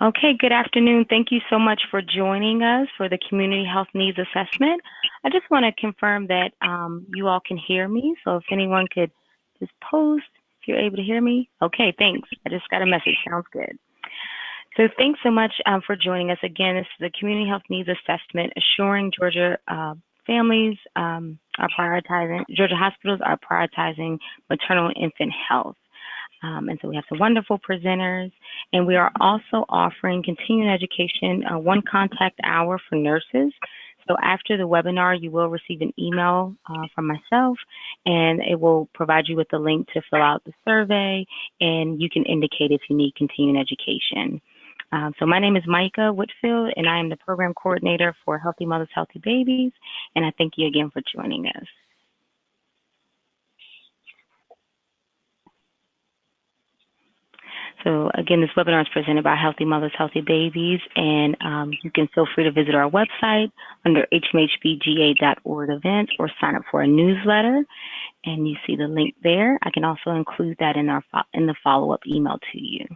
Okay, good afternoon. Thank you so much for joining us for the Community Health Needs Assessment. I just want to confirm that you all can hear me. So if anyone could just post if you're able to hear me. Okay, thanks. I just got a message. Sounds good. So thanks so much for joining us. Again, this is the Community Health Needs Assessment, assuring Georgia families are prioritizing, Georgia hospitals are prioritizing maternal and infant health. And so we have some wonderful presenters, and we are also offering continuing education, one contact hour for nurses. So after the webinar, you will receive an email from myself, and it will provide you with the link to fill out the survey, and you can indicate if you need continuing education. So my name is Micah Whitfield, and I am the program coordinator for Healthy Mothers, Healthy Babies, and I thank you again for joining us. So again, this webinar is presented by Healthy Mothers, Healthy Babies, and you can feel free to visit our website under hmhbga.org events or sign up for a newsletter, and you see the link there. I can also include that in the follow-up email to you.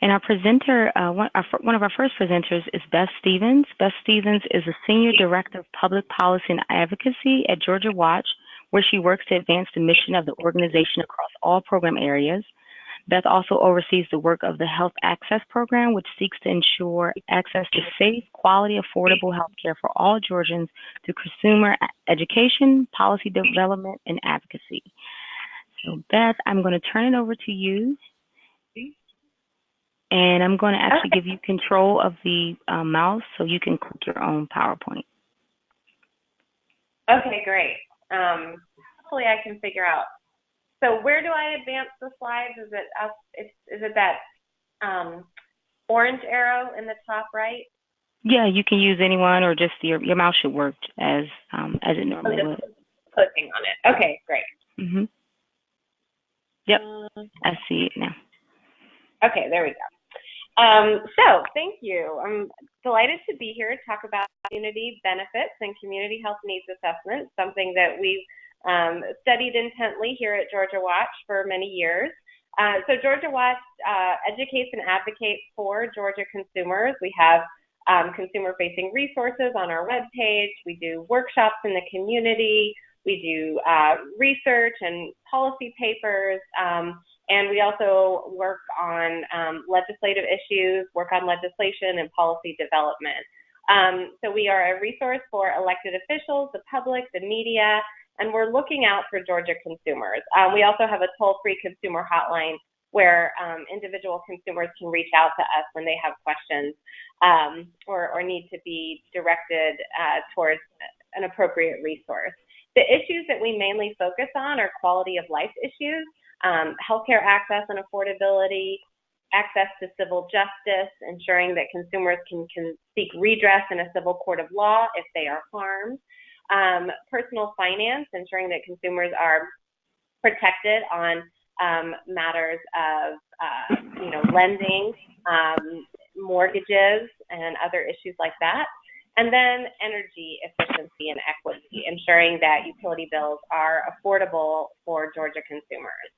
And our presenter, one of our first presenters is Beth Stevens. Beth Stevens is the Senior Director of Public Policy and Advocacy at Georgia Watch, where she works to advance the mission of the organization across all program areas. Beth also oversees the work of the Health Access Program, which seeks to ensure access to safe, quality, affordable health care for all Georgians through consumer education, policy development, and advocacy. So Beth, I'm going to turn it over to you. And I'm going to actually give you control of the mouse so you can click your own PowerPoint. Okay, great. Hopefully I can figure out. So where do I advance the slides? Is it that orange arrow in the top right? Yeah, you can use anyone, or just your mouse should work as it normally would. Clicking on it. Okay, great. Mhm. Yep, I see it now. Okay, there we go. So thank you. I'm delighted to be here to talk about community benefits and community health needs assessment, something that we've studied intently here at Georgia Watch for many years. So Georgia Watch educates and advocates for Georgia consumers. We have consumer-facing resources on our webpage. We do workshops in the community. We do research and policy papers. And we also work on legislative issues, work on legislation and policy development. So we are a resource for elected officials, the public, the media, and we're looking out for Georgia consumers. We also have a toll-free consumer hotline where individual consumers can reach out to us when they have questions or need to be directed towards an appropriate resource. The issues that we mainly focus on are quality of life issues, healthcare access and affordability, access to civil justice, ensuring that consumers can seek redress in a civil court of law if they are harmed, personal finance, ensuring that consumers are protected on matters of lending, mortgages, and other issues like that. And then energy efficiency and equity, ensuring that utility bills are affordable for Georgia consumers.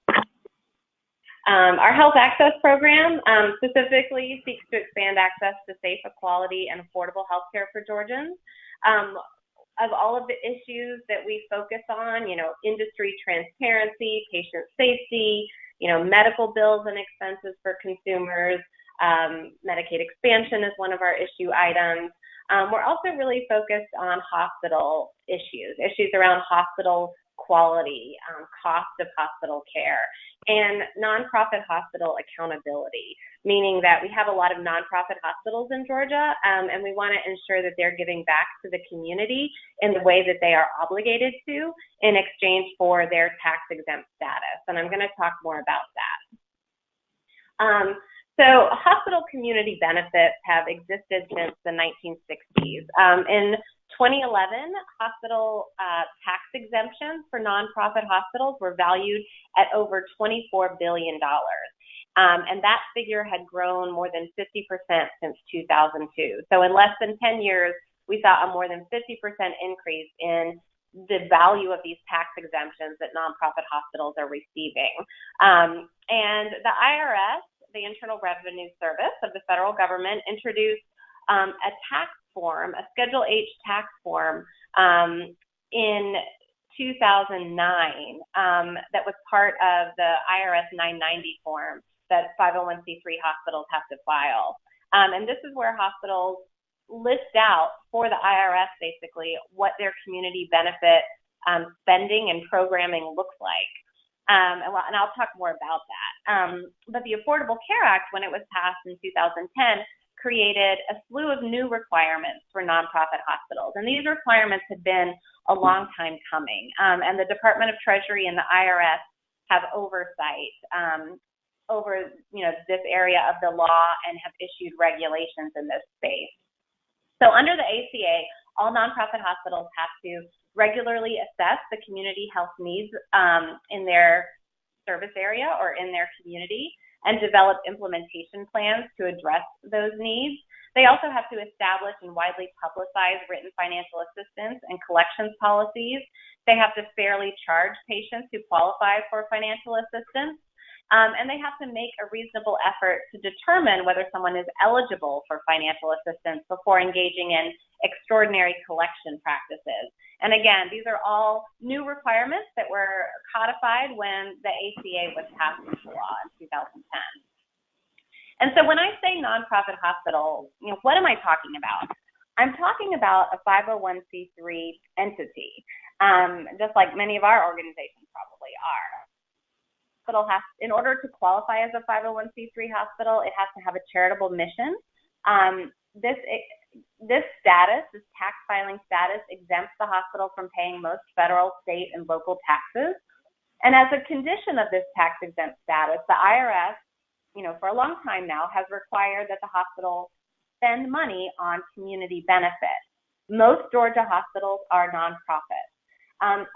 Our Health Access Program specifically seeks to expand access to safe, quality, and affordable health care for Georgians. Of all of the issues that we focus on, industry transparency, patient safety, medical bills and expenses for consumers, Medicaid expansion is one of our issue items. We're also really focused on hospital issues around hospital quality, cost of hospital care, and nonprofit hospital accountability, meaning that we have a lot of nonprofit hospitals in Georgia, and we want to ensure that they're giving back to the community in the way that they are obligated to in exchange for their tax-exempt status. And I'm going to talk more about that. So hospital community benefits have existed since the 1960s. In 2011, hospital tax exemptions for nonprofit hospitals were valued at over $24 billion. And that figure had grown more than 50% since 2002. So in less than 10 years, we saw a more than 50% increase in the value of these tax exemptions that nonprofit hospitals are receiving. And the IRS, the Internal Revenue Service of the federal government, introduced a tax form, a Schedule H tax form in 2009 that was part of the IRS 990 form that 501c3 hospitals have to file. And this is where hospitals list out for the IRS basically what their community benefit spending and programming looks like. And I'll talk more about that. But the Affordable Care Act, when it was passed in 2010, created a slew of new requirements for nonprofit hospitals. And these requirements had been a long time coming. And the Department of Treasury and the IRS have oversight over this area of the law and have issued regulations in this space. So under the ACA, all nonprofit hospitals have to regularly assess the community health needs in their service area or in their community and develop implementation plans to address those needs. They also have to establish and widely publicize written financial assistance and collections policies. They have to fairly charge patients who qualify for financial assistance. And they have to make a reasonable effort to determine whether someone is eligible for financial assistance before engaging in extraordinary collection practices. And again, these are all new requirements that were codified when the ACA was passed into law in 2010. And so when I say nonprofit hospital, what am I talking about? I'm talking about a 501c3 entity, just like many of our organizations probably are. In order to qualify as a 501c3 hospital, it has to have a charitable mission. This status, this tax filing status, exempts the hospital from paying most federal, state, and local taxes. And as a condition of this tax exempt status, the IRS, for a long time now, has required that the hospital spend money on community benefits. Most Georgia hospitals are nonprofit.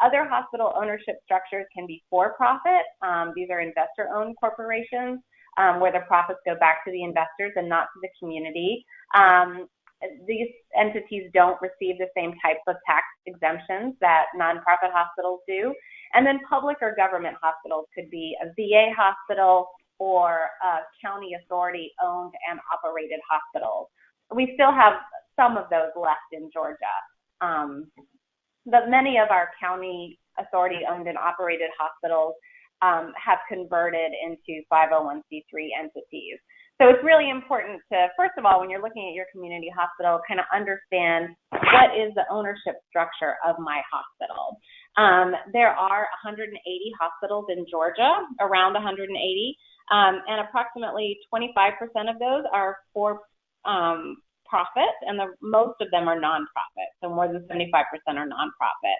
Other hospital ownership structures can be for-profit. These are investor-owned corporations where the profits go back to the investors and not to the community. These entities don't receive the same types of tax exemptions that nonprofit hospitals do. And then public or government hospitals could be a VA hospital or a county authority-owned and operated hospital. We still have some of those left in Georgia. But many of our county authority-owned and operated hospitals have converted into 501c3 entities. So it's really important to, first of all, when you're looking at your community hospital, kind of understand what is the ownership structure of my hospital. There are 180 hospitals in Georgia, around 180, and approximately 25% of those are for profit, and most of them are nonprofit. So more than 75% are nonprofit.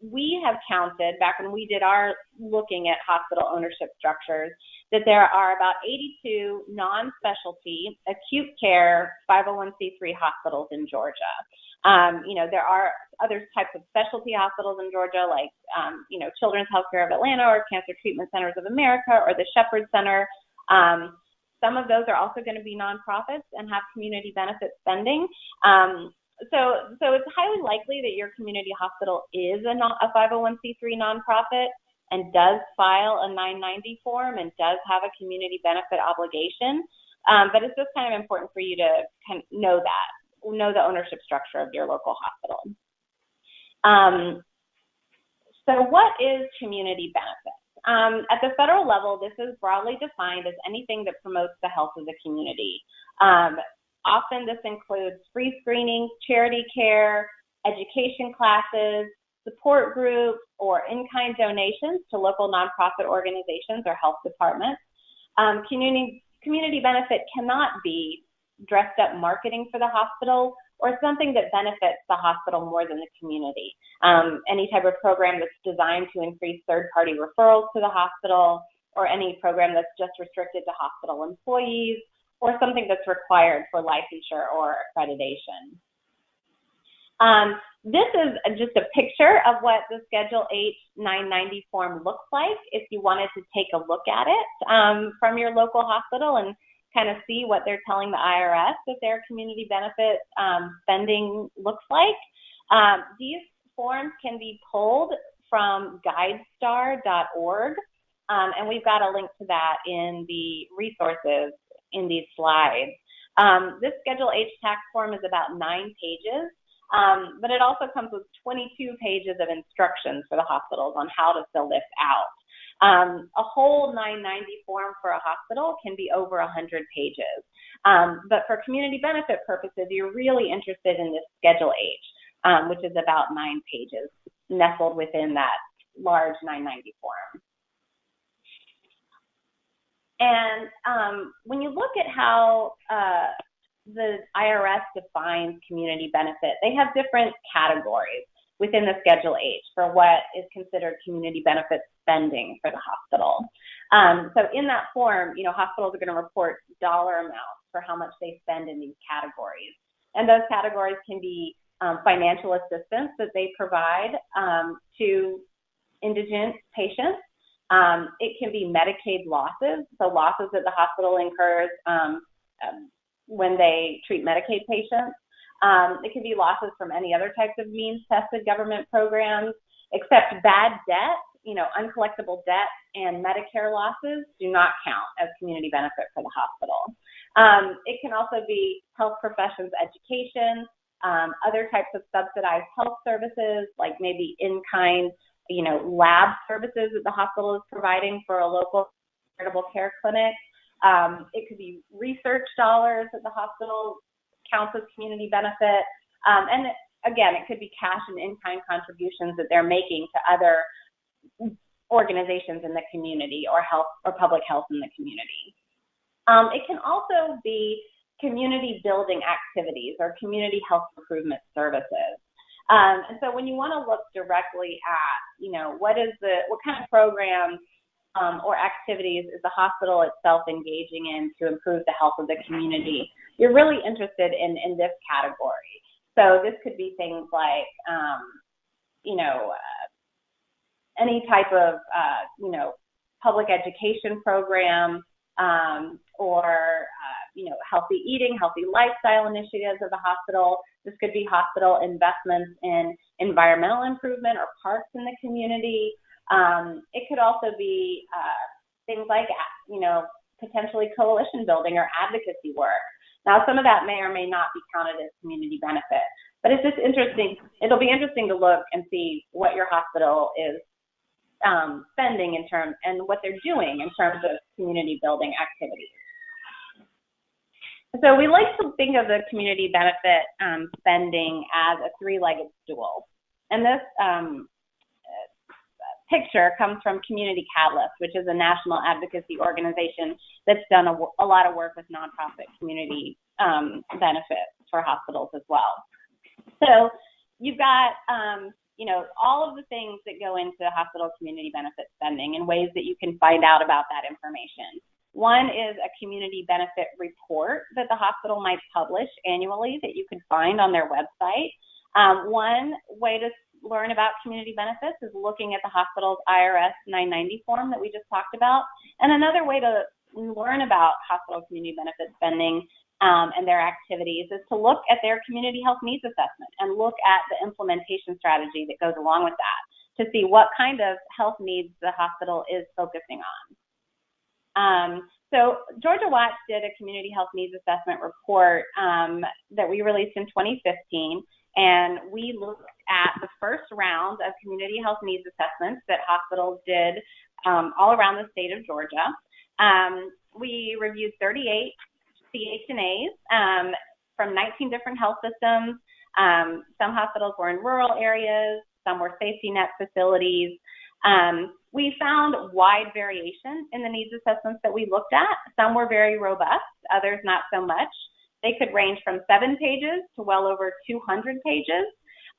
We have counted, back when we did our looking at hospital ownership structures, that there are about 82 non-specialty acute care 501c3 hospitals in Georgia. There are other types of specialty hospitals in Georgia, like, Children's Healthcare of Atlanta or Cancer Treatment Centers of America or the Shepherd Center. Some of those are also going to be nonprofits and have community benefit spending. So it's highly likely that your community hospital is a 501c3 nonprofit and does file a 990 form and does have a community benefit obligation. But it's just kind of important for you to kind of know the ownership structure of your local hospital. So what is community benefit? At the federal level, this is broadly defined as anything that promotes the health of the community. Often this includes free screenings, charity care, education classes, support groups, or in-kind donations to local nonprofit organizations or health departments. Community benefit cannot be dressed up marketing for the hospital or something that benefits the hospital more than the community. Any type of program that's designed to increase third-party referrals to the hospital, or any program that's just restricted to hospital employees, or something that's required for licensure or accreditation. This is just a picture of what the Schedule H 990 form looks like if you wanted to take a look at it from your local hospital and kind of see what they're telling the IRS that their community benefit spending looks like. These forms can be pulled from guidestar.org, and we've got a link to that in the resources in these slides. This Schedule H tax form is about 9 pages, but it also comes with 22 pages of instructions for the hospitals on how to fill this out. A whole 990 form for a hospital can be over 100 pages. But for community benefit purposes, you're really interested in this Schedule H, which is about 9 pages nestled within that large 990 form. And when you look at how the IRS defines community benefit, they have different categories within the Schedule H for what is considered community benefit spending for the hospital. So in that form, hospitals are going to report dollar amounts for how much they spend in these categories. And those categories can be financial assistance that they provide to indigent patients. It can be Medicaid losses, so losses that the hospital incurs when they treat Medicaid patients. It can be losses from any other types of means-tested government programs, except bad debt, uncollectible debt and Medicare losses do not count as community benefit for the hospital. It can also be health professions education, other types of subsidized health services, like maybe in-kind, lab services that the hospital is providing for a local charitable care clinic. It could be research dollars that the hospital counts as community benefit. And again, it could be cash and in-kind contributions that they're making to other organizations in the community or health or public health in the community. It can also be community building activities or community health improvement services. And so when you want to look directly at, what kind of programs or activities is the hospital itself engaging in to improve the health of the community, you're really interested in this category. So this could be things like, any type of, public education program or, healthy eating, healthy lifestyle initiatives of the hospital. This could be hospital investments in environmental improvement or parks in the community. It could also be things like, potentially coalition building or advocacy work. Now, some of that may or may not be counted as community benefit, but it's just interesting. It'll be interesting to look and see what your hospital is spending in terms and what they're doing in terms of community building activities. So we like to think of the community benefit spending as a three-legged stool. And this picture comes from Community Catalyst, which is a national advocacy organization that's done a lot of work with nonprofit community benefits for hospitals as well. So you've got, all of the things that go into hospital community benefit spending and ways that you can find out about that information. One is a community benefit report that the hospital might publish annually that you can find on their website. One way to learn about community benefits is looking at the hospital's IRS 990 form that we just talked about. And another way to learn about hospital community benefit spending and their activities is to look at their community health needs assessment and look at the implementation strategy that goes along with that to see what kind of health needs the hospital is focusing on. So Georgia Watch did a community health needs assessment report that we released in 2015, and we looked at the first round of community health needs assessments that hospitals did all around the state of Georgia. We reviewed 38 CHNAs from 19 different health systems. Some hospitals were in rural areas, some were safety net facilities. We found wide variation in the needs assessments that we looked at. Some were very robust, others not so much. They could range from 7 pages to well over 200 pages.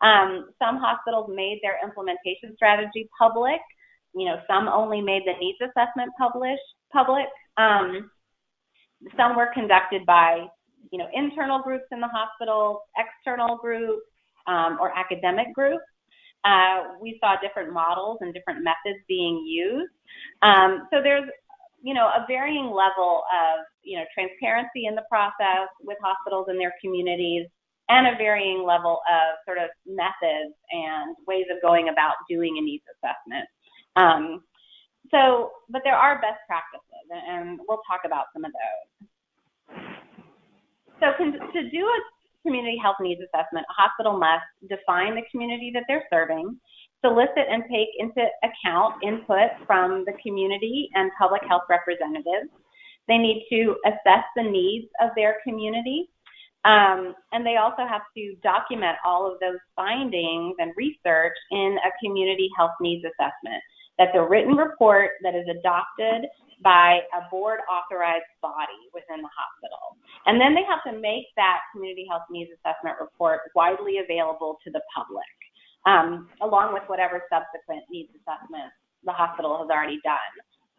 Some hospitals made their implementation strategy public. Some only made the needs assessment public. Some were conducted by, internal groups in the hospital, external groups, or academic groups. We saw different models and different methods being used. So there's, a varying level of, transparency in the process with hospitals and their communities. and a varying level of sort of methods and ways of going about doing a needs assessment. But there are best practices, and we'll talk about some of those. So to do a community health needs assessment, a hospital must define the community that they're serving, solicit and take into account input from the community and public health representatives. They need to assess the needs of their community, and they also have to document all of those findings and research in a community health needs assessment. That's a written report that is adopted by a board-authorized body within the hospital. And then they have to make that community health needs assessment report widely available to the public, along with whatever subsequent needs assessment the hospital has already done.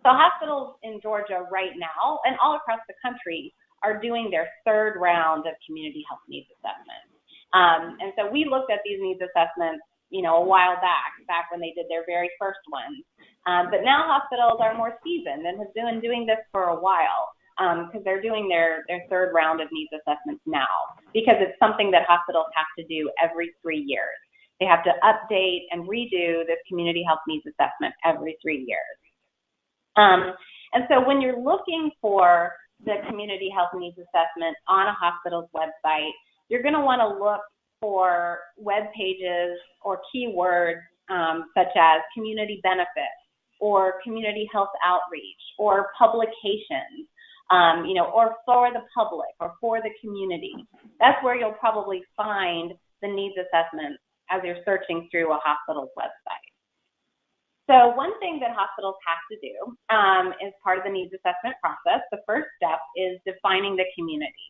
So hospitals in Georgia right now, and all across the country, are doing their third round of community health needs assessments. And so we looked at these needs assessments, a while back when they did their very first ones. But now hospitals are more seasoned and have been doing this for a while, because they're doing their third round of needs assessments now, because it's something that hospitals have to do every 3 years. They have to update and redo this community health needs assessment every 3 years. And so when you're looking for the community health needs assessment on a hospital's website, you're going to want to look for web pages or keywords such as community benefits or community health outreach or publications, or for the public or for the community. That's where you'll probably find the needs assessment as you're searching through a hospital's website. So one thing that hospitals have to do as part of the needs assessment process, the first step is defining the community.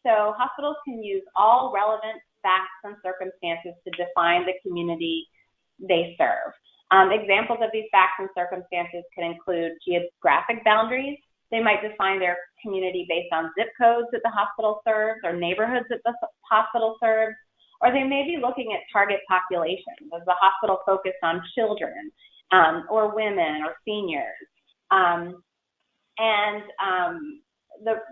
So hospitals can use all relevant facts and circumstances to define the community they serve. Examples of these facts and circumstances can include geographic boundaries. They might define their community based on zip codes that the hospital serves or neighborhoods that the hospital serves. Or they may be looking at target populations. Is the hospital focused on children or women or seniors?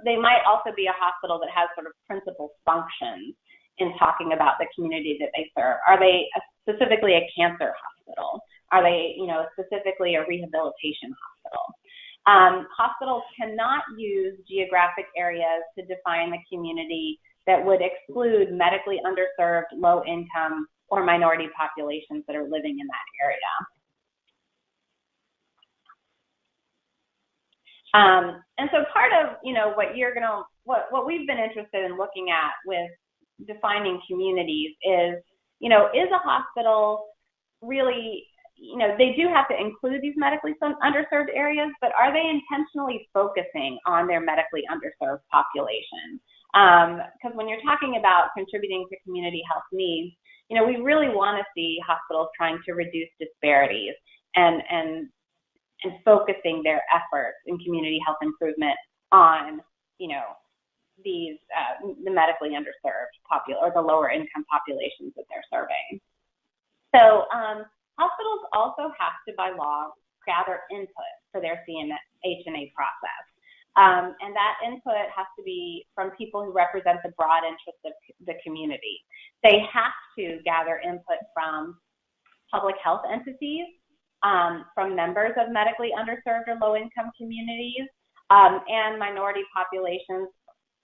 They might also be a hospital that has sort of principal functions in talking about the community that they serve. Are they specifically a cancer hospital? Are they, specifically a rehabilitation hospital? Hospitals cannot use geographic areas to define the community that would exclude medically underserved, low-income, or minority populations that are living in that area. And so part of, what we've been interested in looking at with defining communities is a hospital really, they do have to include these medically underserved areas, but are they intentionally focusing on their medically underserved population? Because when you're talking about contributing to community health needs, we really want to see hospitals trying to reduce disparities and focusing their efforts in community health improvement on, these the medically underserved or the lower income populations that they're serving. So hospitals also have to, by law, gather input for their CHNA process. And that input has to be from people who represent the broad interests of the community. They have to gather input from public health entities, from members of medically underserved or low-income communities, and minority populations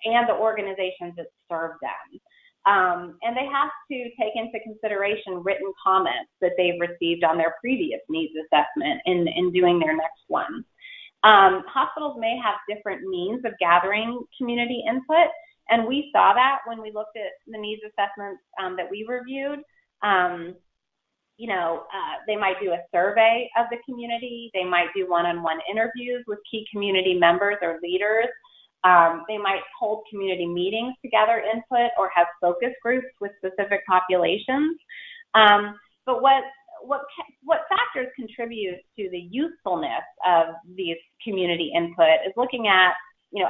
and the organizations that serve them. And they have to take into consideration written comments that they've received on their previous needs assessment in doing their next one. Hospitals may have different means of gathering community input, and we saw that when we looked at the needs assessments that we reviewed. They might do a survey of the community. They might do one-on-one interviews with key community members or leaders. They might hold community meetings to gather input or have focus groups with specific populations. But what factors contribute to the usefulness of these community input is looking at,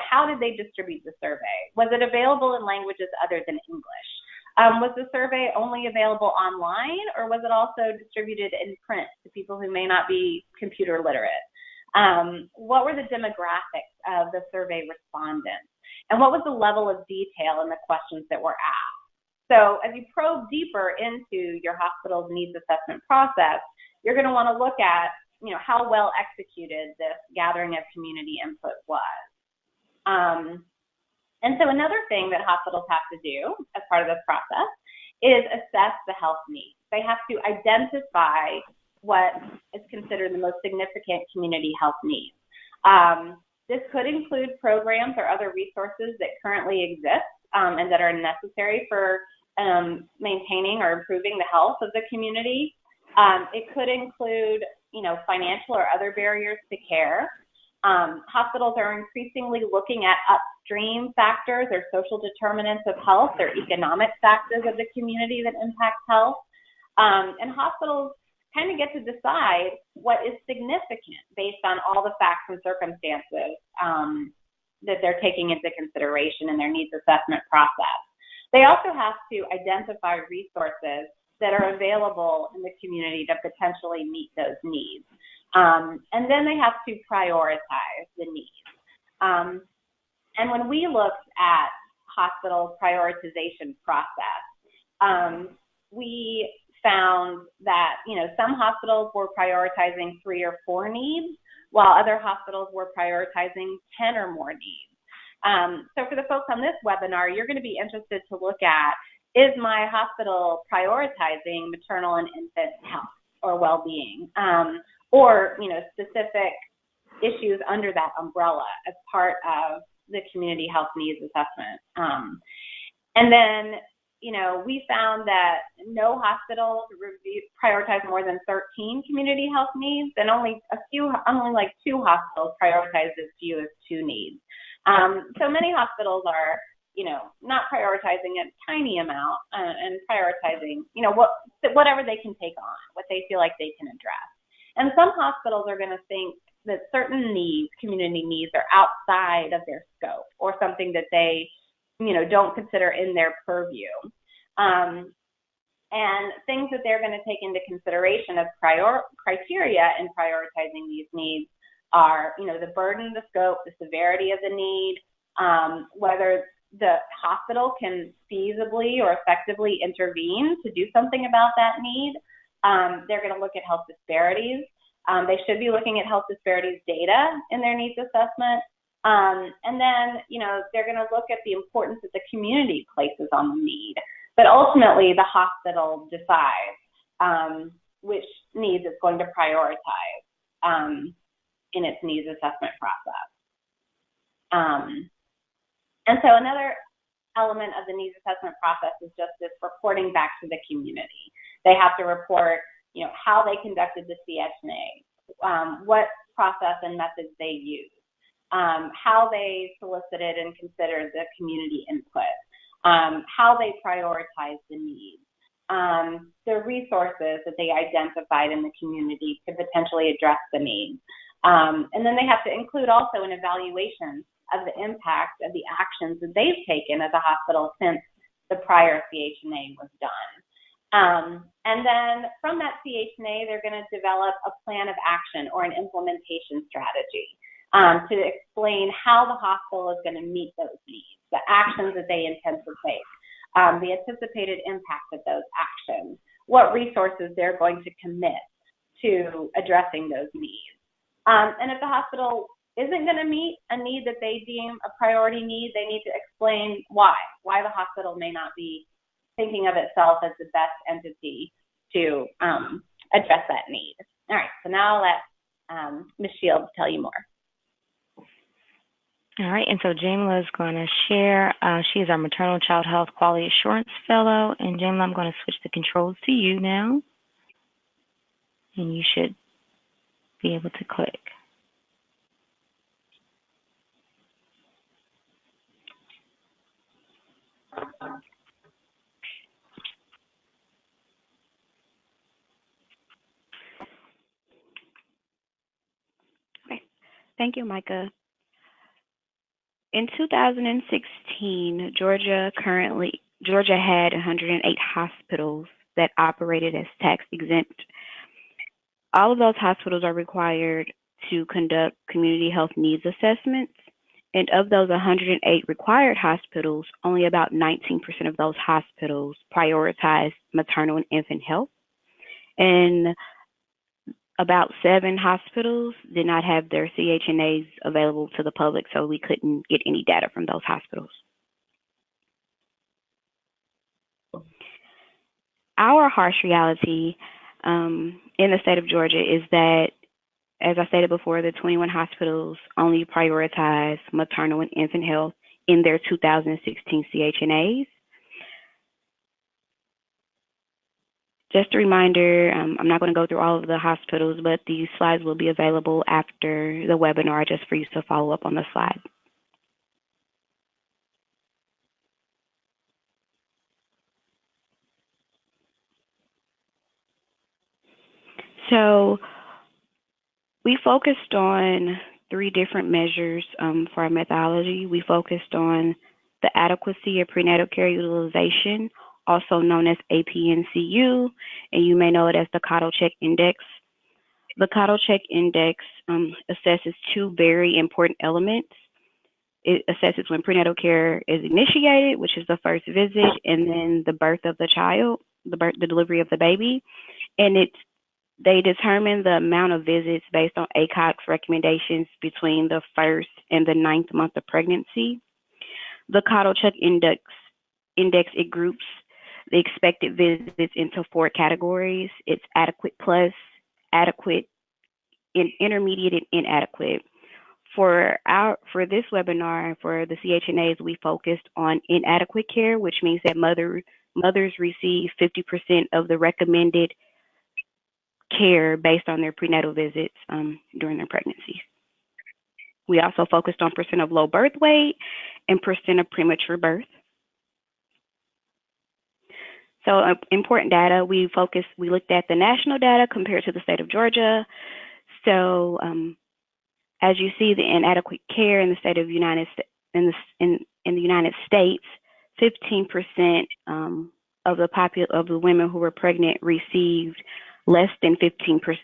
how did they distribute the survey? Was it available in languages other than English? Was the survey only available online, or was it also distributed in print to people who may not be computer literate? What were the demographics of the survey respondents? And what was the level of detail in the questions that were asked? So as you probe deeper into your hospital's needs assessment process, you're going to want to look at, how well executed this gathering of community input was. And so another thing that hospitals have to do as part of this process is assess the health needs. They have to identify what is considered the most significant community health needs. This could include programs or other resources that currently exist and that are necessary for maintaining or improving the health of the community. It could include, financial or other barriers to care. Hospitals are increasingly looking at upstream factors or social determinants of health or economic factors of the community that impact health. And hospitals kind of get to decide what is significant based on all the facts and circumstances that they're taking into consideration in their needs assessment process. They also have to identify resources that are available in the community to potentially meet those needs. And then they have to prioritize the needs. And when we looked at hospital prioritization process, we found that, some hospitals were prioritizing 3 or 4 needs, while other hospitals were prioritizing 10 or more needs. So for the folks on this webinar, you're going to be interested to look at, is my hospital prioritizing maternal and infant health or well-being, or, specific issues under that umbrella as part of the community health needs assessment. And then, we found that no hospital prioritized more than 13 community health needs, and only like 2 hospitals prioritized as few as 2 needs. So many hospitals are, not prioritizing a tiny amount and prioritizing, whatever they can take on, what they feel like they can address. And some hospitals are going to think that certain needs, community needs, are outside of their scope or something that they, don't consider in their purview. And things that they're going to take into consideration as criteria in prioritizing these needs are, the burden, the scope, the severity of the need, whether the hospital can feasibly or effectively intervene to do something about that need. They're going to look at health disparities. They should be looking at health disparities data in their needs assessment. And then, they're going to look at the importance that the community places on the need. But ultimately, the hospital decides which needs it's going to prioritize in its needs assessment process. And so another element of the needs assessment process is just this reporting back to the community. They have to report, how they conducted the CHNA, what process and methods they used, how they solicited and considered the community input, how they prioritized the needs, the resources that they identified in the community to potentially address the needs. And then they have to include also an evaluation of the impact of the actions that they've taken as a hospital since the prior CHNA was done. And then from that CHNA, they're going to develop a plan of action or an implementation strategy to explain how the hospital is going to meet those needs, the actions that they intend to take, the anticipated impact of those actions, what resources they're going to commit to addressing those needs. And if the hospital isn't going to meet a need that they deem a priority need, they need to explain why the hospital may not be thinking of itself as the best entity to address that need. All right, so now I'll let Ms. Shields tell you more. All right, and so Jamila is going to share. She is our Maternal Child Health Quality Assurance Fellow. And Jamila, I'm going to switch the controls to you now. And you should be able to click. Okay. Thank you, Micah. In 2016, Georgia had 108 hospitals that operated as tax exempt. All of those hospitals are required to conduct community health needs assessments, And of those 108 required hospitals, only about 19% of those hospitals prioritize maternal and infant health. And about 7 hospitals did not have their CHNAs available to the public, so we couldn't get any data from those hospitals. Our harsh reality in the state of Georgia is that, as I stated before, the 21 hospitals only prioritize maternal and infant health in their 2016 CHNAs. Just a reminder, I'm not going to go through all of the hospitals, but these slides will be available after the webinar just for you to follow up on the slide. So we focused on 3 different measures for our methodology. We focused on the adequacy of prenatal care utilization, also known as APNCU, and you may know it as the Cottle Check Index. The Cottle Check Index assesses 2 very important elements. It assesses when prenatal care is initiated, which is the first visit, and then the birth of the child, the delivery of the baby. And they determine the amount of visits based on ACOG's recommendations between the 1st and the 9th month of pregnancy. The Cottle Check Index, it groups the expected visits into 4 categories. It's adequate plus, adequate, intermediate, and inadequate. For this webinar, for the CHNAs, we focused on inadequate care, which means that mothers receive 50% of the recommended care based on their prenatal visits during their pregnancy. We also focused on percent of low birth weight and percent of premature birth. So important data, we looked at the national data compared to the state of Georgia. So as you see, the inadequate care in the state of in the United States, 15% of the women who were pregnant received less than 50%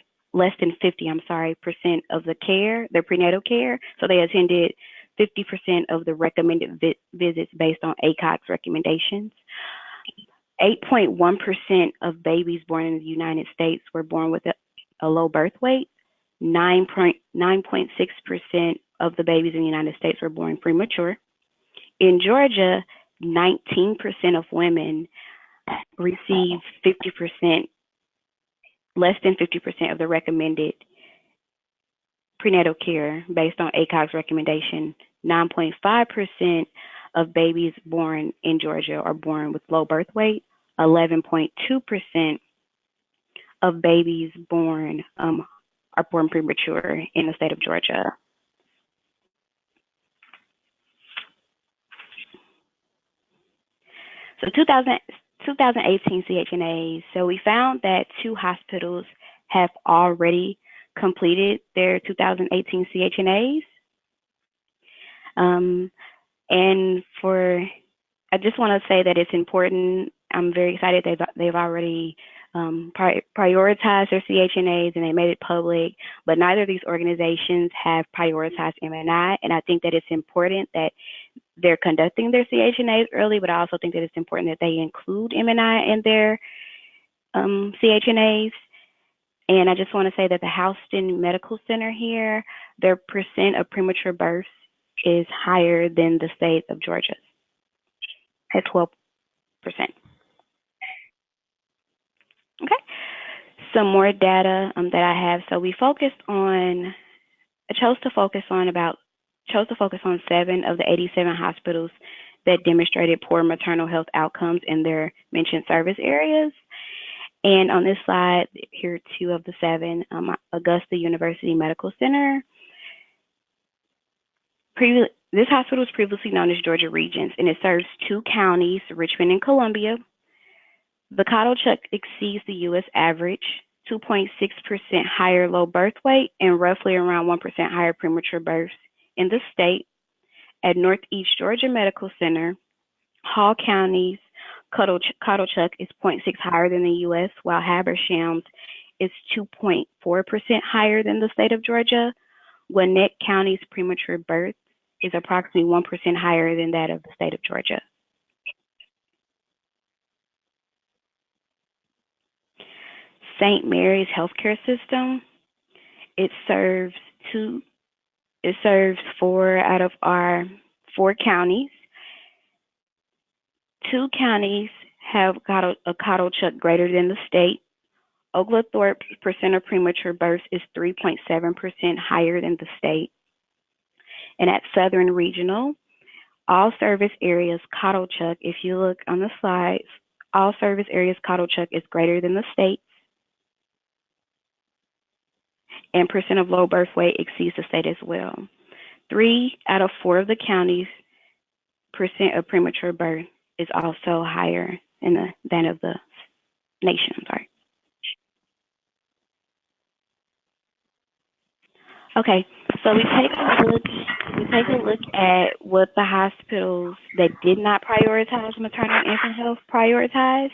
of the care, their prenatal care. So they attended 50% of the recommended visits based on ACOG's recommendations. 8.1% of babies born in the United States were born with a low birth weight. 9.6% of the babies in the United States were born premature. In Georgia, 19% of women receive 50%, less than 50% of the recommended prenatal care based on ACOG's recommendation. 9.5% of babies born in Georgia are born with low birth weight. 11.2% of babies born are born premature in the state of Georgia. So 2018 CHNAs, so we found that 2 hospitals have already completed their 2018 CHNAs. And I just want to say that it's important. I'm very excited they've already prioritized their CHNAs and they made it public, but neither of these organizations have prioritized MNI, and I think that it's important that they're conducting their CHNAs early, but I also think that it's important that they include MNI in their CHNAs. And I just want to say that the Houston Medical Center here, their percent of premature births is higher than the state of Georgia at 12%. Okay, some more data that I have. So we focused on, I chose to focus on 7 of the 87 hospitals that demonstrated poor maternal health outcomes in their mentioned service areas. And on this slide, here are 2 of the 7, Augusta University Medical Center. This hospital was previously known as Georgia Regents, and it serves 2 counties, Richmond and Columbia. The Cottle Check exceeds the U.S. average, 2.6% higher low birth weight, and roughly around 1% higher premature births in the state. At Northeast Georgia Medical Center, Hall County's Cottle Check is 0.6 higher than the U.S., while Habersham is 2.4% higher than the state of Gwinnett County's premature birth is approximately 1% higher than that of the state of Georgia. St. Mary's Healthcare System, it serves 4 out of our 4 counties. 2 counties have a coddle chuck greater than the state. Oglethorpe's percent of premature births is 3.7% higher than the state. And at Southern Regional, all service areas coddle chuck, if you look on the slides, all service areas coddle chuck is greater than the state. And percent of low birth weight exceeds the state as well. 3 out of 4 of the counties, percent of premature birth is also higher than of the nation. I'm sorry. Okay, so we take a look at what the hospitals that did not prioritize maternal and infant health prioritized.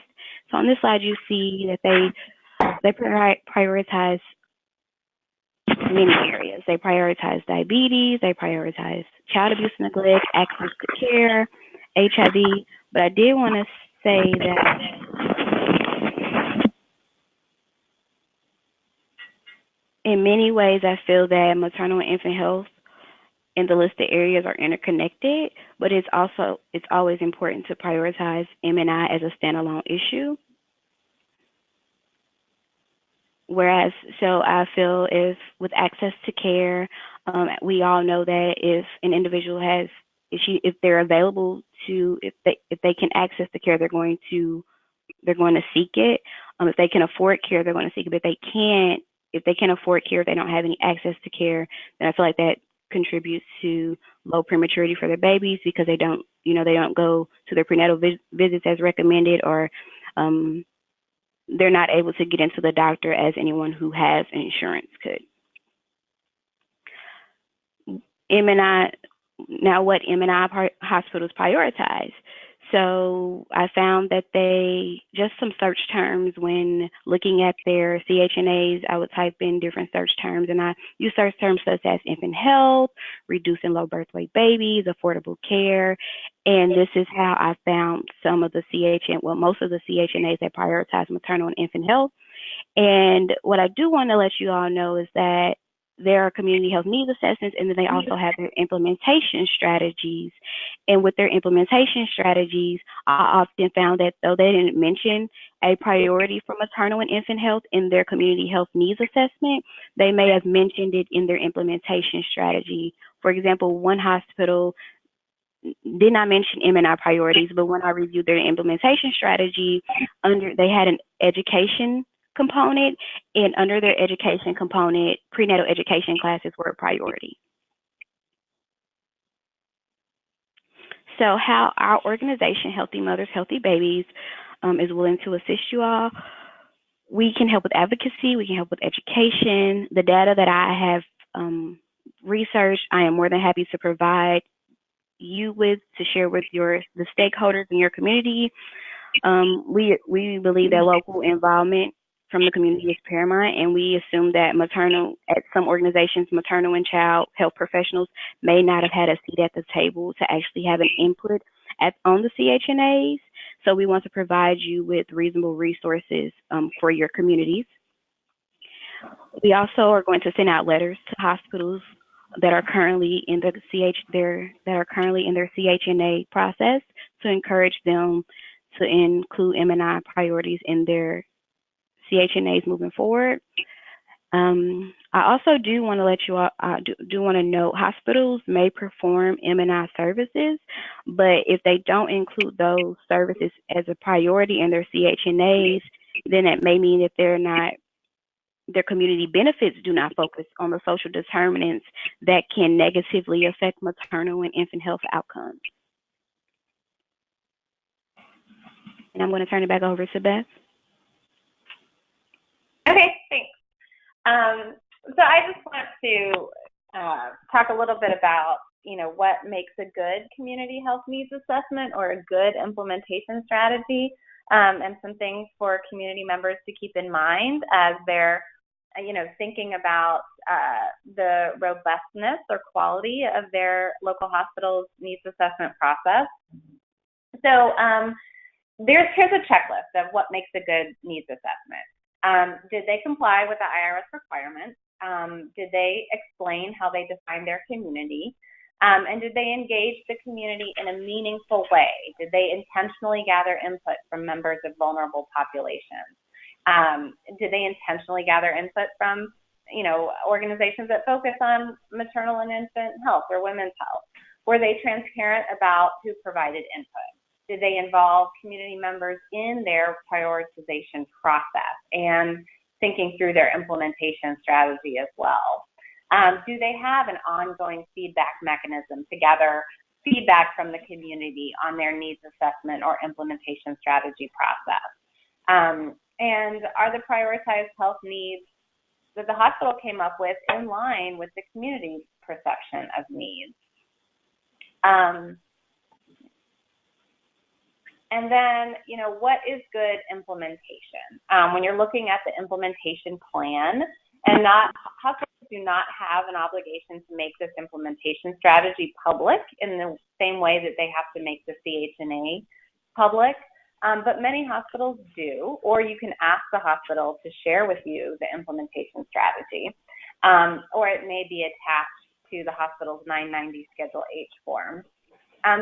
So on this slide, you see that they prioritize many areas. They prioritize diabetes, they prioritize child abuse and neglect, access to care, HIV. But I did want to say that in many ways, I feel that maternal and infant health in the listed areas are interconnected, but it's always important to prioritize M&I as a standalone issue. Whereas, so I feel with access to care, we all know that if an individual if they're available to, if they can access the care, they're going to seek it. If they can afford care, they're going to seek it. But if they can't afford care, if they don't have any access to care, then I feel like that contributes to low prematurity for their babies because they don't go to their prenatal visits as recommended, or they're not able to get into the doctor as anyone who has insurance could. M&I, now what M&I hospitals prioritize. So I found that some search terms when looking at their CHNAs, I would type in different search terms, and I use search terms such as infant health, reducing low birth weight babies, affordable care, and this is how I found most of the CHNAs that prioritize maternal and infant health. And what I do want to let you all know is that there are community health needs assessments, and then they also have their implementation strategies. And with their implementation strategies, I often found that though they didn't mention a priority for maternal and infant health in their community health needs assessment, they may have mentioned it in their implementation strategy. For example, one hospital did not mention M&I priorities, but when I reviewed their implementation strategy, they had an education component, and under their education component, prenatal education classes were a priority. So how our organization, Healthy Mothers, Healthy Babies, is willing to assist you all. We can help with advocacy, we can help with education. The data that I have researched, I am more than happy to provide you with, to share with the stakeholders in your community. We believe that local involvement from the community is paramount, and we assume that at some organizations, maternal and child health professionals may not have had a seat at the table to actually have an input on the CHNAs. So we want to provide you with reasonable resources for your communities. We also are going to send out letters to hospitals that are currently in their CHNA process to encourage them to include M&I priorities in their CHNAs moving forward. I also do want to let you all, do want to note, hospitals may perform M&I services, but if they don't include those services as a priority in their CHNAs, then it may mean that their community benefits do not focus on the social determinants that can negatively affect maternal and infant health outcomes. And I'm going to turn it back over to Beth. Okay, thanks. So I just want to talk a little bit about, what makes a good community health needs assessment or a good implementation strategy, and some things for community members to keep in mind as they're, thinking about the robustness or quality of their local hospital's needs assessment process. So here's a checklist of what makes a good needs assessment. Did they comply with the IRS requirements? Did they explain how they define their community? And did they engage the community in a meaningful way? Did they intentionally gather input from members of vulnerable populations? Did they intentionally gather input from, organizations that focus on maternal and infant health or women's health? Were they transparent about who provided input? Did they involve community members in their prioritization process and thinking through their implementation strategy as well? Do they have an ongoing feedback mechanism to gather feedback from the community on their needs assessment or implementation strategy process? And are the prioritized health needs that the hospital came up with in line with the community's perception of needs? And then, what is good implementation? When you're looking at the implementation plan, and hospitals do not have an obligation to make this implementation strategy public in the same way that they have to make the CHNA public, but many hospitals do, or you can ask the hospital to share with you the implementation strategy, or it may be attached to the hospital's 990 Schedule H form.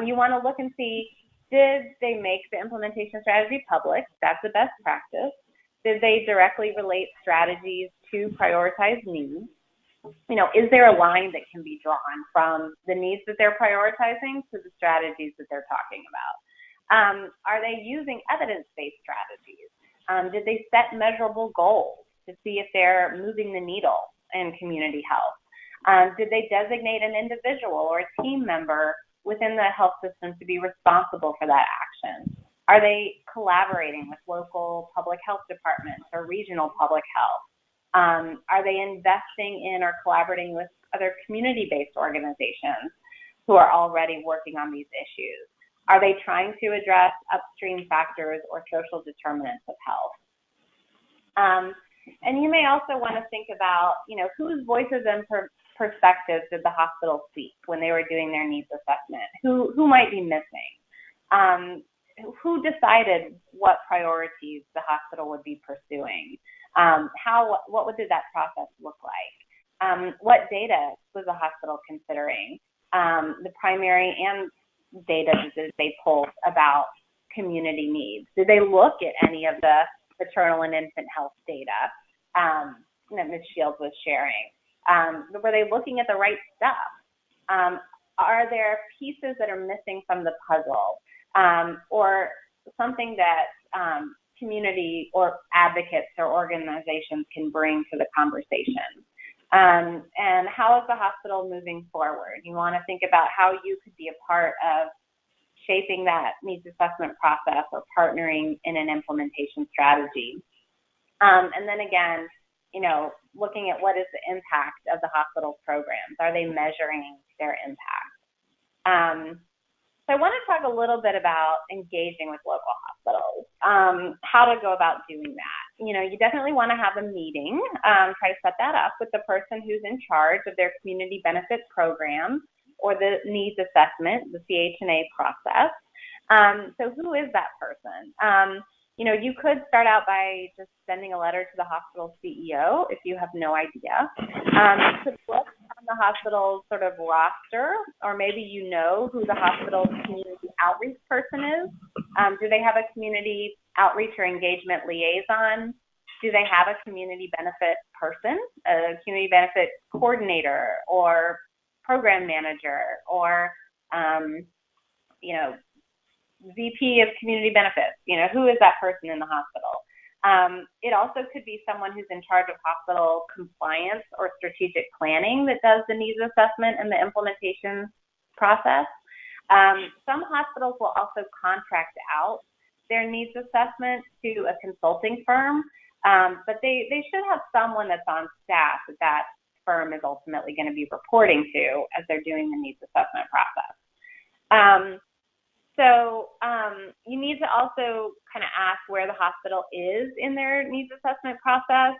You want to look and see, did they make the implementation strategy public? That's the best practice. Did they directly relate strategies to prioritized needs? Is there a line that can be drawn from the needs that they're prioritizing to the strategies that they're talking about? Are they using evidence-based strategies? Did they set measurable goals to see if they're moving the needle in community health? Did they designate an individual or a team member within the health system to be responsible for that action? Are they collaborating with local public health departments or regional public health? Are they investing in or collaborating with other community-based organizations who are already working on these issues? Are they trying to address upstream factors or social determinants of health? And you may also want to think about, whose voices and perspectives did the hospital seek when they were doing their needs assessment? Who might be missing? Who decided what priorities the hospital would be pursuing? What did that process look like? What data was the hospital considering? The primary and data that they pulled about community needs. Did they look at any of the maternal and infant health data that Ms. Shields was sharing? Were they looking at the right stuff? Are there pieces that are missing from the puzzle? Or something that community or advocates or organizations can bring to the conversation? And how is the hospital moving forward? You want to think about how you could be a part of shaping that needs assessment process or partnering in an implementation strategy. And then again, looking at what is the impact of the hospital's programs. Are they measuring their impact? So I want to talk a little bit about engaging with local hospitals, how to go about doing that. You definitely want to have a meeting, try to set that up with the person who's in charge of their community benefits program or the needs assessment, the CHNA process. So who is that person? You could start out by just sending a letter to the hospital CEO if you have no idea. You could look on the hospital's sort of roster, or maybe who the hospital's community outreach person is. Do they have a community outreach or engagement liaison? Do they have a community benefit person, a community benefit coordinator or program manager or, VP of community benefits? Who is that person in the hospital? It also could be someone who's in charge of hospital compliance or strategic planning that does the needs assessment and the implementation process. Some hospitals will also contract out their needs assessment to a consulting firm, but they should have someone that's on staff that firm is ultimately going to be reporting to as they're doing the needs assessment process. So you need to also kind of ask where the hospital is in their needs assessment process.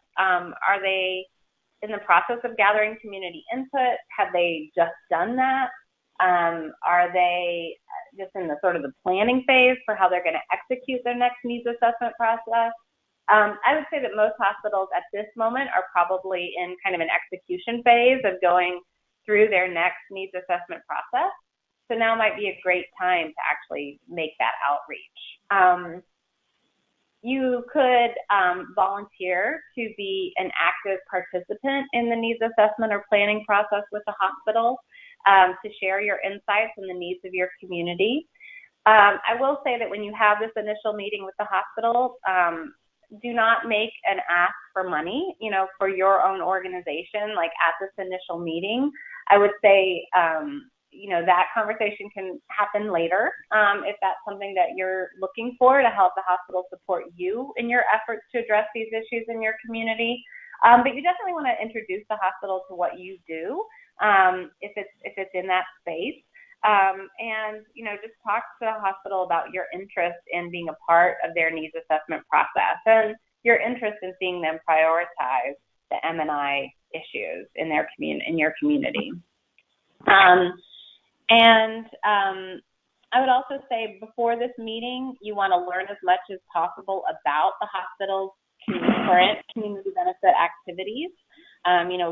in the process of gathering community input? Have they just done that? Are they just in the sort of the planning phase for how they're going to execute their next needs assessment process? I would say that most hospitals at this moment are probably in kind of an execution phase of going through their next needs assessment process. So now might be a great time to actually make that outreach. You could volunteer to be an active participant in the needs assessment or planning process with the hospital to share your insights and the needs of your community. I will say that when you have this initial meeting with the hospital, do not make an ask for money, for your own organization, like at this initial meeting. I would say, that conversation can happen later if that's something that you're looking for to help the hospital support you in your efforts to address these issues in your community. But you definitely want to introduce the hospital to what you do if it's in that space. And, just talk to the hospital about your interest in being a part of their needs assessment process and your interest in seeing them prioritize the M&I issues in your community. I would also say before this meeting, you want to learn as much as possible about the hospital's current community benefit activities.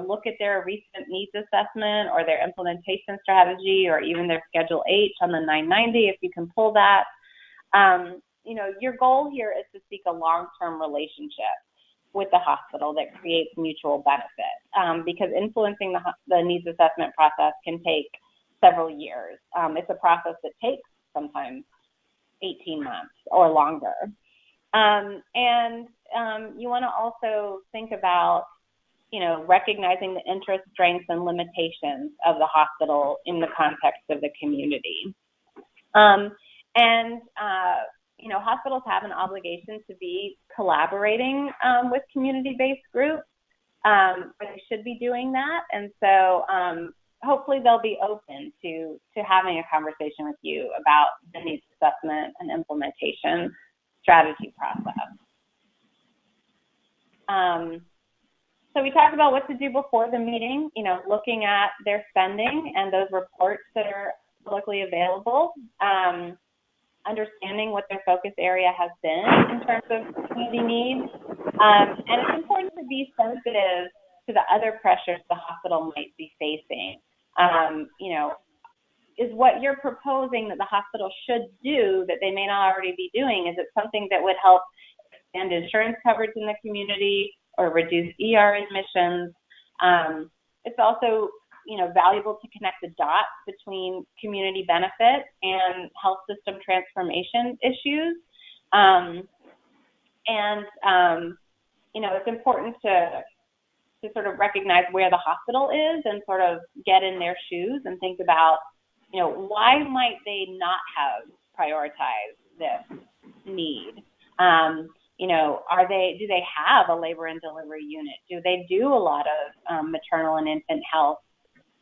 Look at their recent needs assessment or their implementation strategy or even their Schedule H on the 990 if you can pull that. Your goal here is to seek a long-term relationship with the hospital that creates mutual benefit because influencing the needs assessment process can take several years. It's a process that takes sometimes 18 months or longer. You want to also think about recognizing the interests, strengths, and limitations of the hospital in the context of the community. Hospitals have an obligation to be collaborating with community-based groups, but they should be doing that. And so hopefully they'll be open to having a conversation with you about the needs assessment and implementation strategy process. So we talked about what to do before the meeting, looking at their spending and those reports that are publicly available, understanding what their focus area has been in terms of community needs. And it's important to be sensitive to the other pressures the hospital might be facing. Is what you're proposing that the hospital should do that they may not already be doing, is it something that would help expand insurance coverage in the community or reduce ER admissions? It's also, valuable to connect the dots between community benefit and health system transformation issues. It's important to sort of recognize where the hospital is and sort of get in their shoes and think about, why might they not have prioritized this need? Do they have a labor and delivery unit? Do they do a lot of maternal and infant health,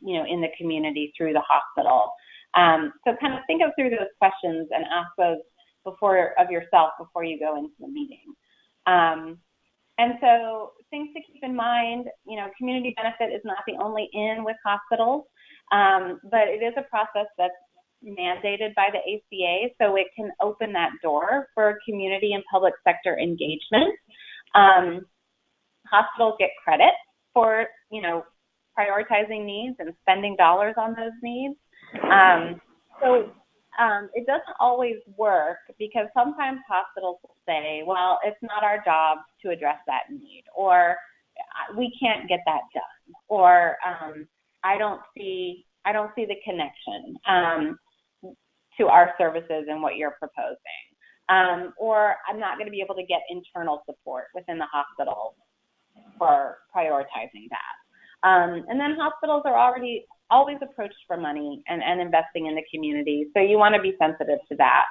in the community through the hospital? So kind of think through those questions and ask those of yourself before you go into the meeting. And so things to keep in mind, community benefit is not the only in with hospitals, but it is a process that's mandated by the ACA, so it can open that door for community and public sector engagement. Hospitals get credit for, prioritizing needs and spending dollars on those needs. It doesn't always work because sometimes hospitals will say, well, it's not our job to address that need, or we can't get that done, or I don't see the connection to our services and what you're proposing, or I'm not going to be able to get internal support within the hospital for prioritizing that. And then hospitals are always approached for money and investing in the community, so you want to be sensitive to that.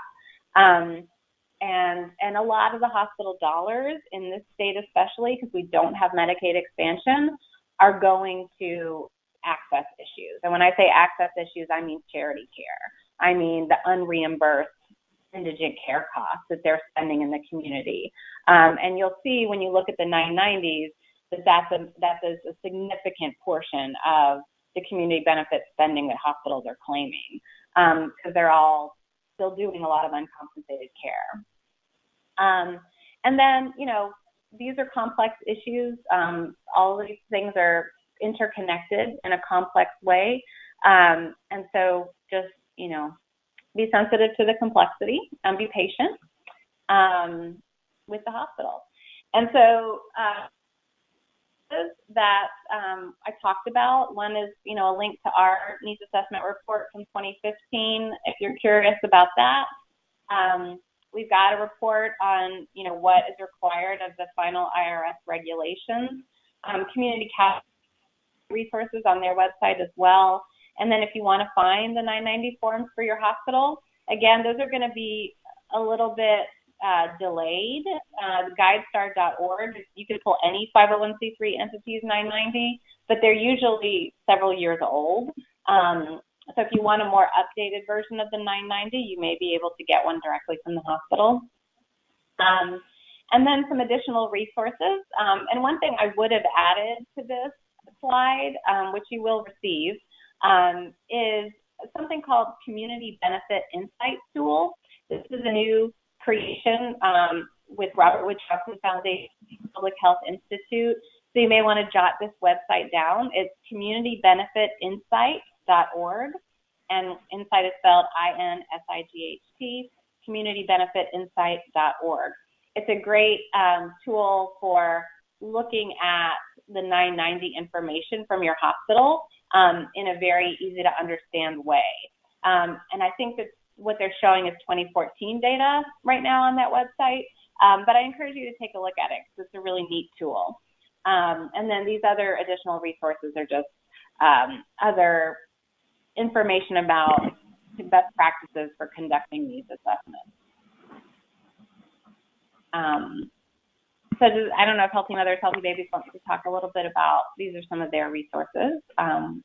And a lot of the hospital dollars in this state, especially because we don't have Medicaid expansion, are going to access issues. And when I say access issues, I mean charity care. I mean the unreimbursed indigent care costs that they're spending in the community. And you'll see when you look at the 990s, that's a significant portion of the community benefit spending that hospitals are claiming, because they're all still doing a lot of uncompensated care. And then, these are complex issues. All of these things are interconnected in a complex way. And so just, be sensitive to the complexity and be patient with the hospital. And so that I talked about, one is, a link to our needs assessment report from 2015, if you're curious about that. We've got a report on, what is required of the final IRS regulations, community resources on their website as well. And then if you want to find the 990 forms for your hospital, again, those are going to be a little bit delayed. Guidestar.org, you can pull any 501c3 entity's 990, but they're usually several years old. So if you want a more updated version of the 990, you may be able to get one directly from the hospital. And then some additional resources. And one thing I would have added to this slide, which you will receive, is something called Community Benefit Insight Tool. This is a new creation with Robert Wood Johnson Foundation Public Health Institute. So you may want to jot this website down. It's communitybenefitinsight.org, and insight is spelled INSIGHT, communitybenefitinsight.org. It's a great tool for looking at the 990 information from your hospital in a very easy to understand way. And I think that what they're showing is 2014 data right now on that website, but I encourage you to take a look at it because it's a really neat tool. And then these other additional resources are just other information about best practices for conducting these assessments. So I don't know if Healthy Mothers, Healthy Babies wants to talk a little bit about, these are some of their resources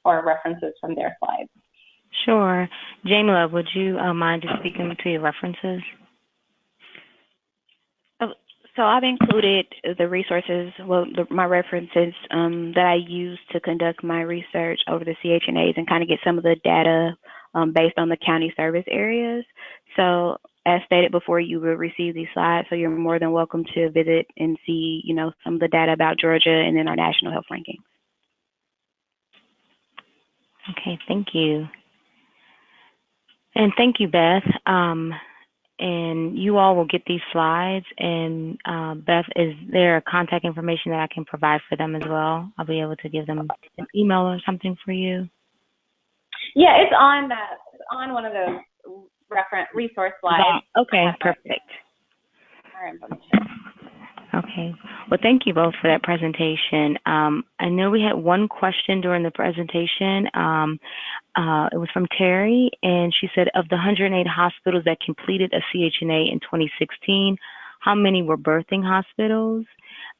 or references from their slides. Sure. Jamila, would you mind just speaking to your references? So I've included the resources, my references that I use to conduct my research over the CHNAs and kind of get some of the data based on the county service areas. So as stated before, you will receive these slides, so you're more than welcome to visit and see, some of the data about Georgia and then our national health rankings. Okay, thank you. And thank you, Beth. And you all will get these slides. And Beth, is there contact information that I can provide for them as well? I'll be able to give them an email or something for you. Yeah, it's on one of those resource slides. Okay, perfect. Okay. Well, thank you both for that presentation. I know we had one question during the presentation. It was from Terry, and she said, of the 108 hospitals that completed a CHNA in 2016, how many were birthing hospitals?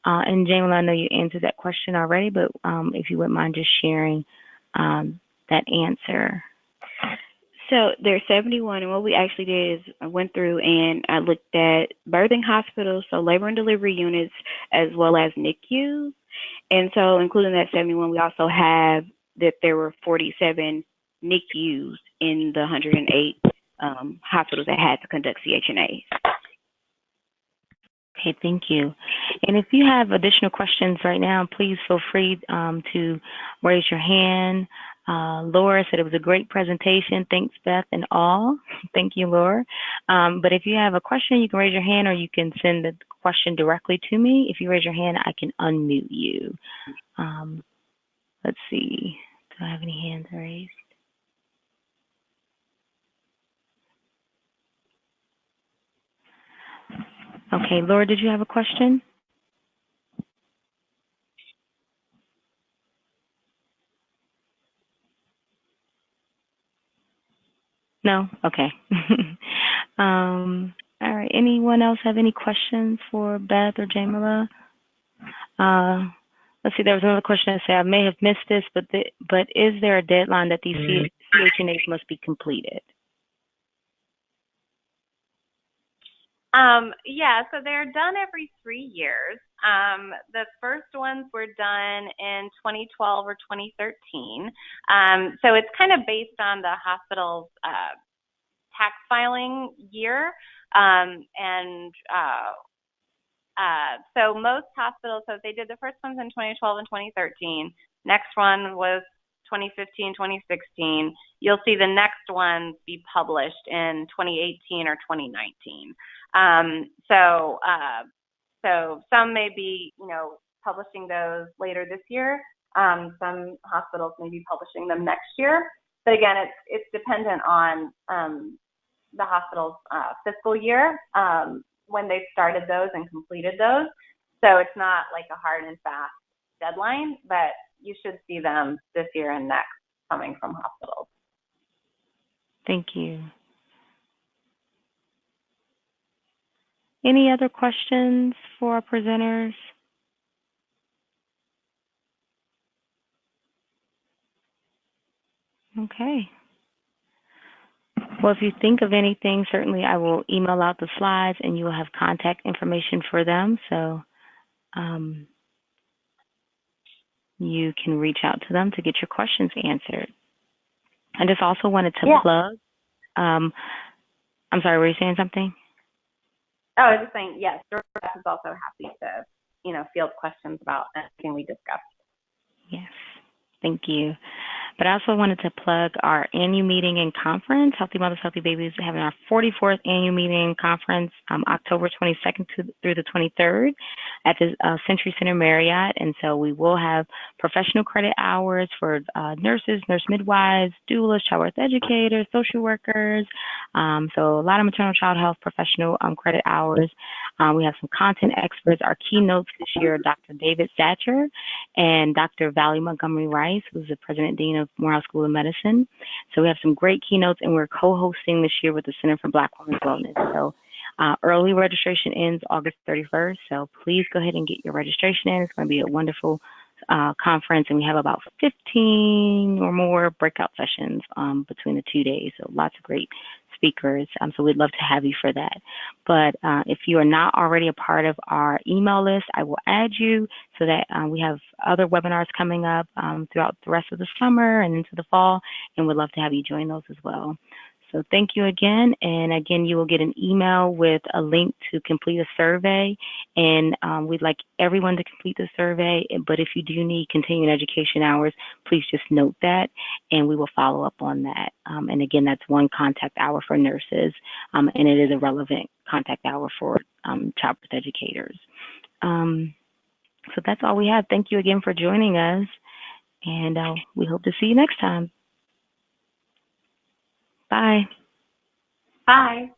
And Jamila, I know you answered that question already, but if you wouldn't mind just sharing that answer. So there's 71, and what we actually did is I went through and I looked at birthing hospitals, so labor and delivery units, as well as NICUs. And so including that 71, we also have that there were 47 NICUs in the 108 hospitals that had to conduct CHNAs. Okay, thank you. And if you have additional questions right now, please feel free to raise your hand. Laura said it was a great presentation. Thanks, Beth and all. Thank you, Laura. But if you have a question, you can raise your hand or you can send the question directly to me. If you raise your hand, I can unmute you. Let's see. Do I have any hands raised? Okay, Laura, did you have a question? No? Okay. All right. Anyone else have any questions for Beth or Jamila? Let's see. There was another question that said, I may have missed this, but is there a deadline that these CHNAs must be completed? Yeah, so they're done every 3 years. The first ones were done in 2012 or 2013. So it's kind of based on the hospital's tax filing year. So most hospitals, so they did the first ones in 2012 and 2013. Next one was 2015, 2016. You'll see the next ones be published in 2018 or 2019. So some may be, publishing those later this year. Some hospitals may be publishing them next year. But again, it's dependent on the hospital's fiscal year when they started those and completed those. So it's not like a hard and fast deadline, but you should see them this year and next coming from hospitals. Thank you. Any other questions for our presenters? Okay. Well, if you think of anything, certainly I will email out the slides and you will have contact information for them. So you can reach out to them to get your questions answered. I just also wanted to plug. I'm sorry, were you saying something? Oh, I was just saying, yes, Georgia Watch is also happy to, field questions about anything we discussed. Yes, thank you. But I also wanted to plug our annual meeting and conference. Healthy Mothers, Healthy Babies is having our 44th annual meeting and conference October 22nd through the 23rd at the Century Center Marriott. And so we will have professional credit hours for nurses, nurse midwives, doulas, child birth educators, social workers. So a lot of maternal child health professional credit hours. We have some content experts. Our keynotes this year are Dr. David Satcher and Dr. Valerie Montgomery Rice, who's the President Dean of Morehouse School of Medicine. So we have some great keynotes, and we're co-hosting this year with the Center for Black Women's Wellness. So early registration ends August 31st, so please go ahead and get your registration in. It's going to be a wonderful conference, and we have about 15 or more breakout sessions between the 2 days, so lots of great speakers. So we'd love to have you for that. But if you are not already a part of our email list, I will add you so that we have other webinars coming up throughout the rest of the summer and into the fall, and we'd love to have you join those as well. So thank you again. And again, you will get an email with a link to complete a survey. And we'd like everyone to complete the survey. But if you do need continuing education hours, please just note that, and we will follow up on that. And again, that's one contact hour for nurses, and it is a relevant contact hour for child birth educators. So that's all we have. Thank you again for joining us, and we hope to see you next time. Bye. Bye.